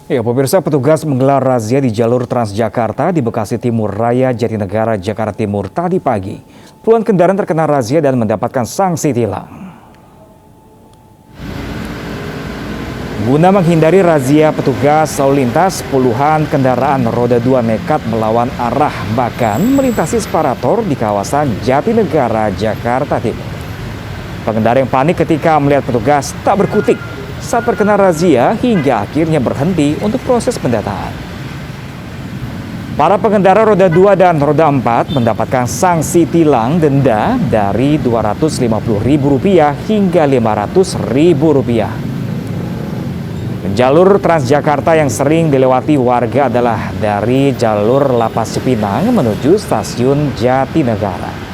Ya, pemirsa, petugas menggelar razia di jalur Transjakarta di Bekasi Timur Raya, Jatinegara, Jakarta Timur tadi pagi. Puluhan kendaraan terkena razia dan mendapatkan sanksi tilang. Guna menghindari razia petugas lalu lintas, puluhan kendaraan roda 2 nekat melawan arah bahkan melintasi separator di kawasan Jatinegara, Jakarta Timur. Pengendara yang panik ketika melihat petugas tak berkutik saat terkena razia hingga akhirnya berhenti untuk proses pendataan. Para pengendara roda 2 dan roda 4 mendapatkan sanksi tilang denda dari Rp250.000 hingga Rp500.000. Jalur Transjakarta yang sering dilewati warga adalah dari jalur Lapas Cipinang menuju stasiun Jatinegara.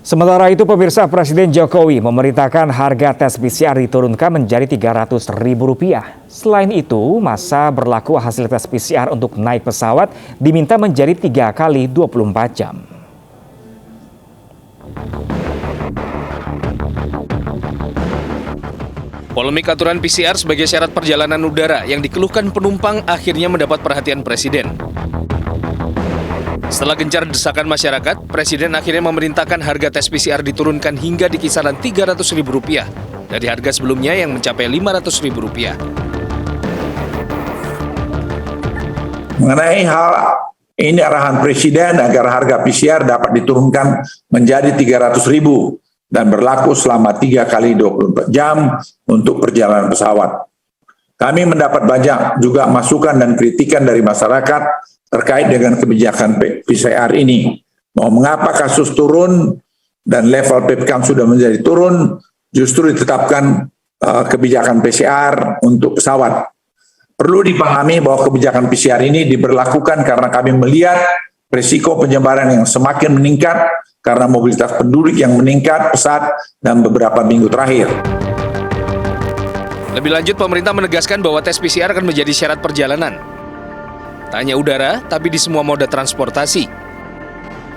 Sementara itu, pemirsa, Presiden Jokowi memerintahkan harga tes PCR diturunkan menjadi Rp300.000. Selain itu, masa berlaku hasil tes PCR untuk naik pesawat diminta menjadi 3 kali 24 jam. Polemik aturan PCR sebagai syarat perjalanan udara yang dikeluhkan penumpang akhirnya mendapat perhatian Presiden. Setelah gencar desakan masyarakat, Presiden akhirnya memerintahkan harga tes PCR diturunkan hingga di kisaran Rp300.000 dari harga sebelumnya yang mencapai Rp500.000. Mengenai hal ini, arahan Presiden agar harga PCR dapat diturunkan menjadi Rp300.000 dan berlaku selama 3 kali 24 jam untuk perjalanan pesawat. Kami mendapat banyak juga masukan dan kritikan dari masyarakat terkait dengan kebijakan PCR ini. Mengapa kasus turun dan level PPKM sudah menjadi turun, justru ditetapkan kebijakan PCR untuk pesawat. Perlu dipahami bahwa kebijakan PCR ini diberlakukan karena kami melihat risiko penyebaran yang semakin meningkat karena mobilitas penduduk yang meningkat pesat dalam beberapa minggu terakhir. Lebih lanjut, pemerintah menegaskan bahwa tes PCR akan menjadi syarat perjalanan. Tak hanya udara, tapi di semua moda transportasi.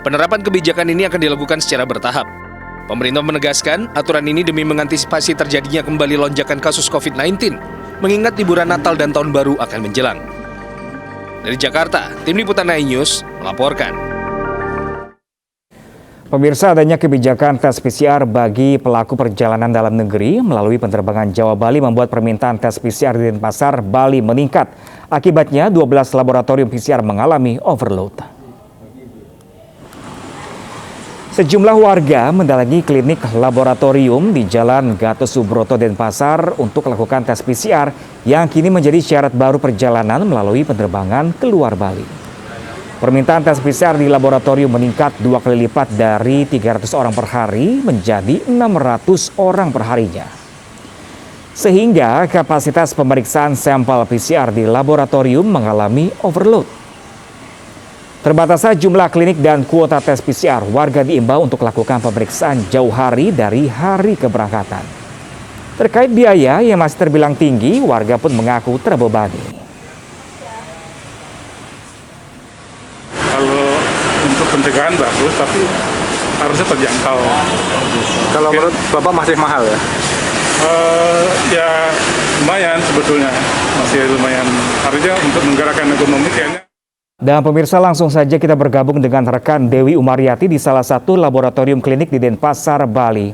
Penerapan kebijakan ini akan dilakukan secara bertahap. Pemerintah menegaskan aturan ini demi mengantisipasi terjadinya kembali lonjakan kasus COVID-19, mengingat liburan Natal dan Tahun Baru akan menjelang. Dari Jakarta, Tim Liputan iNews melaporkan. Pemirsa, adanya kebijakan tes PCR bagi pelaku perjalanan dalam negeri melalui penerbangan Jawa Bali membuat permintaan tes PCR di Denpasar, Bali meningkat. Akibatnya 12 laboratorium PCR mengalami overload. Sejumlah warga mendatangi klinik laboratorium di Jalan Gatot Subroto, Denpasar untuk melakukan tes PCR yang kini menjadi syarat baru perjalanan melalui penerbangan keluar Bali. Permintaan tes PCR di laboratorium meningkat 2 kali lipat dari 300 orang per hari menjadi 600 orang per harinya. Sehingga kapasitas pemeriksaan sampel PCR di laboratorium mengalami overload. Terbatasnya jumlah klinik dan kuota tes PCR, warga diimbau untuk lakukan pemeriksaan jauh hari dari hari keberangkatan. Terkait biaya yang masih terbilang tinggi, warga pun mengaku terbebani. Kalau untuk pencegahan bagus, tapi harusnya terjangkau. Kalau menurut Bapak masih mahal ya? Ya lumayan sebetulnya, masih lumayan. Harusnya untuk menggerakkan ekonomi kayaknya. Dan pemirsa, langsung saja kita bergabung dengan rekan Dewi Umaryati di salah satu laboratorium klinik di Denpasar, Bali.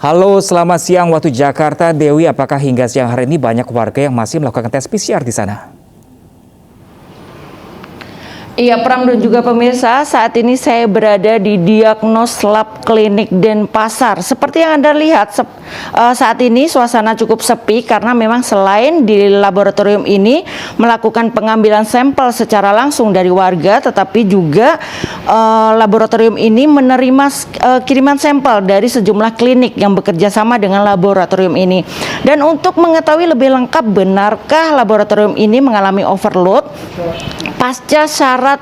Halo, selamat siang waktu Jakarta. Dewi, apakah hingga siang hari ini banyak warga yang masih melakukan tes PCR di sana? Iya, Pram dan juga pemirsa, saat ini saya berada di Diagnos Lab Klinik Denpasar. Seperti yang Anda lihat, saat ini suasana cukup sepi karena memang selain di laboratorium ini melakukan pengambilan sampel secara langsung dari warga, tetapi juga laboratorium ini menerima kiriman sampel dari sejumlah klinik yang bekerja sama dengan laboratorium ini. Dan untuk mengetahui lebih lengkap benarkah laboratorium ini mengalami overload pasca syarat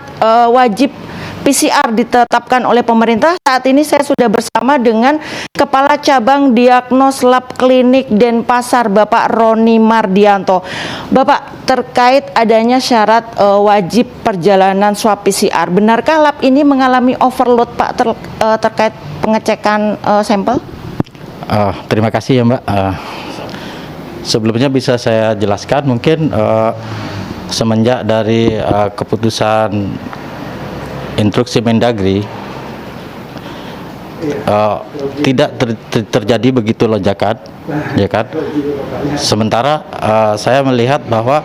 wajib PCR ditetapkan oleh pemerintah. Saat ini saya sudah bersama dengan Kepala Cabang Diagnos Lab Klinik Denpasar, Bapak Roni Mardianto. Bapak, terkait adanya syarat wajib perjalanan swab PCR, benarkah lab ini mengalami overload, Pak, terkait pengecekan sampel? Terima kasih ya Mbak. Sebelumnya bisa saya jelaskan mungkin semenjak dari keputusan instruksi Mendagri tidak terjadi begitu lonjakan, ya kan? Sementara saya melihat bahwa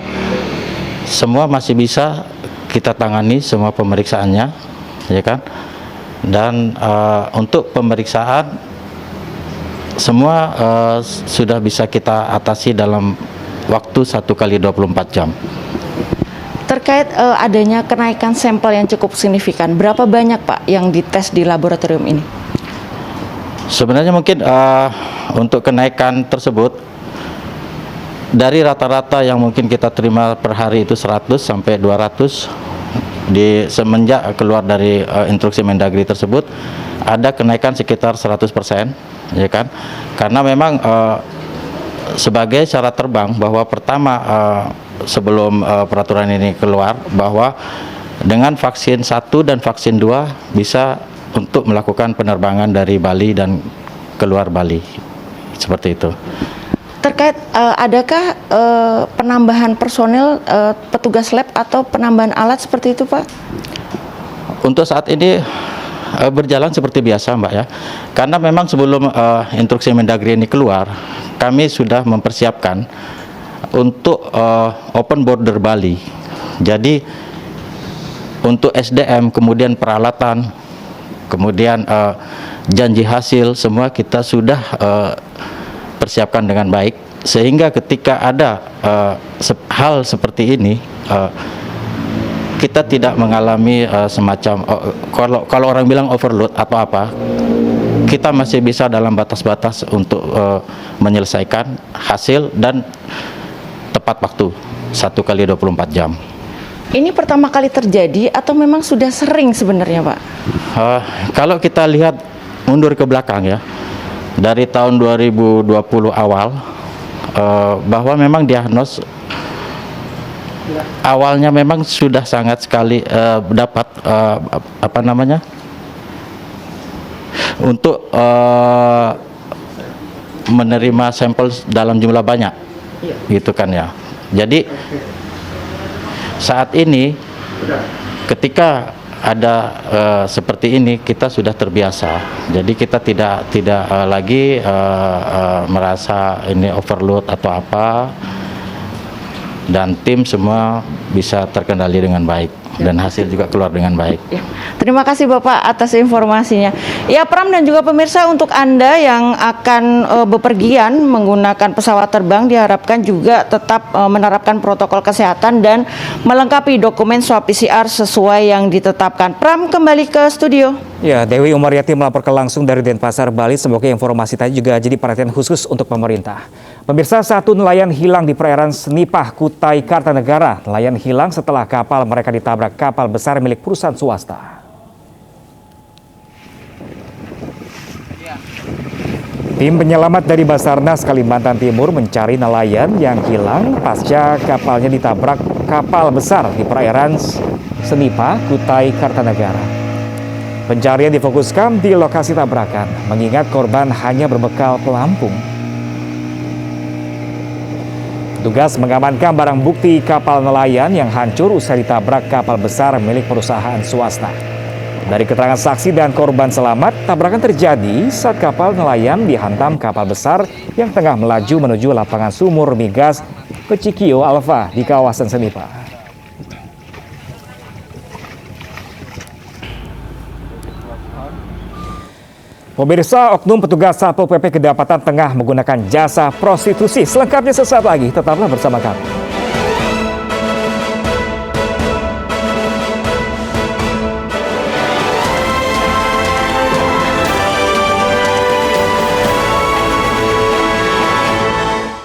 semua masih bisa kita tangani semua pemeriksaannya, ya kan? Dan untuk pemeriksaan semua sudah bisa kita atasi dalam waktu 1 kali 24 jam. Terkait adanya kenaikan sampel yang cukup signifikan, berapa banyak Pak yang dites di laboratorium ini? Sebenarnya mungkin untuk kenaikan tersebut dari rata-rata yang mungkin kita terima per hari itu 100 sampai 200 semenjak keluar dari instruksi Mendagri tersebut ada kenaikan sekitar 100%, ya kan? Karena memang sebagai syarat terbang bahwa pertama sebelum peraturan ini keluar bahwa dengan vaksin 1 dan vaksin 2 bisa untuk melakukan penerbangan dari Bali dan keluar Bali, seperti itu. Terkait adakah penambahan personil petugas lab atau penambahan alat seperti itu Pak? Untuk saat ini berjalan seperti biasa Mbak ya, karena memang sebelum instruksi Mendagri ini keluar kami sudah mempersiapkan untuk open border Bali. Jadi untuk SDM, kemudian peralatan, kemudian janji hasil, semua kita sudah persiapkan dengan baik, sehingga ketika ada hal seperti ini kita tidak mengalami semacam kalau orang bilang overload atau apa, kita masih bisa dalam batas-batas untuk menyelesaikan hasil dan tepat waktu 1 kali 24 jam. Ini pertama kali terjadi atau memang sudah sering sebenarnya Pak? Kalau kita lihat mundur ke belakang ya, dari tahun 2020 awal, bahwa memang diagnos awalnya memang sudah sangat sekali dapat untuk menerima sampel dalam jumlah banyak, gitu kan ya. Jadi saat ini ketika ada seperti ini kita sudah terbiasa. Jadi kita tidak lagi merasa ini overload atau apa, dan tim semua bisa terkendali dengan baik dan hasil juga keluar dengan baik. Terima kasih Bapak atas informasinya. Ya Pram dan juga pemirsa, untuk Anda yang akan bepergian menggunakan pesawat terbang diharapkan juga tetap menerapkan protokol kesehatan dan melengkapi dokumen swab PCR sesuai yang ditetapkan. Pram, kembali ke studio. Ya, Dewi Umaryati melaporkan langsung dari Denpasar, Bali. Semoga informasi tadi juga jadi perhatian khusus untuk pemerintah. Pemirsa, 1 nelayan hilang di perairan Senipah, Kutai Kartanegara. Nelayan hilang setelah kapal mereka ditabrak kapal besar milik perusahaan swasta. Tim penyelamat dari Basarnas Kalimantan Timur mencari nelayan yang hilang pasca kapalnya ditabrak kapal besar di perairan Senipah, Kutai Kartanegara. Pencarian difokuskan di lokasi tabrakan, mengingat korban hanya berbekal pelampung. Tugas mengamankan barang bukti kapal nelayan yang hancur usai ditabrak kapal besar milik perusahaan swasta. Dari keterangan saksi dan korban selamat, tabrakan terjadi saat kapal nelayan dihantam kapal besar yang tengah melaju menuju lapangan sumur migas Pecikio Alfa di kawasan Senipah. Pemirsa, oknum petugas Satpol PP kedapatan tengah menggunakan jasa prostitusi. Selengkapnya sesaat lagi, tetaplah bersama kami.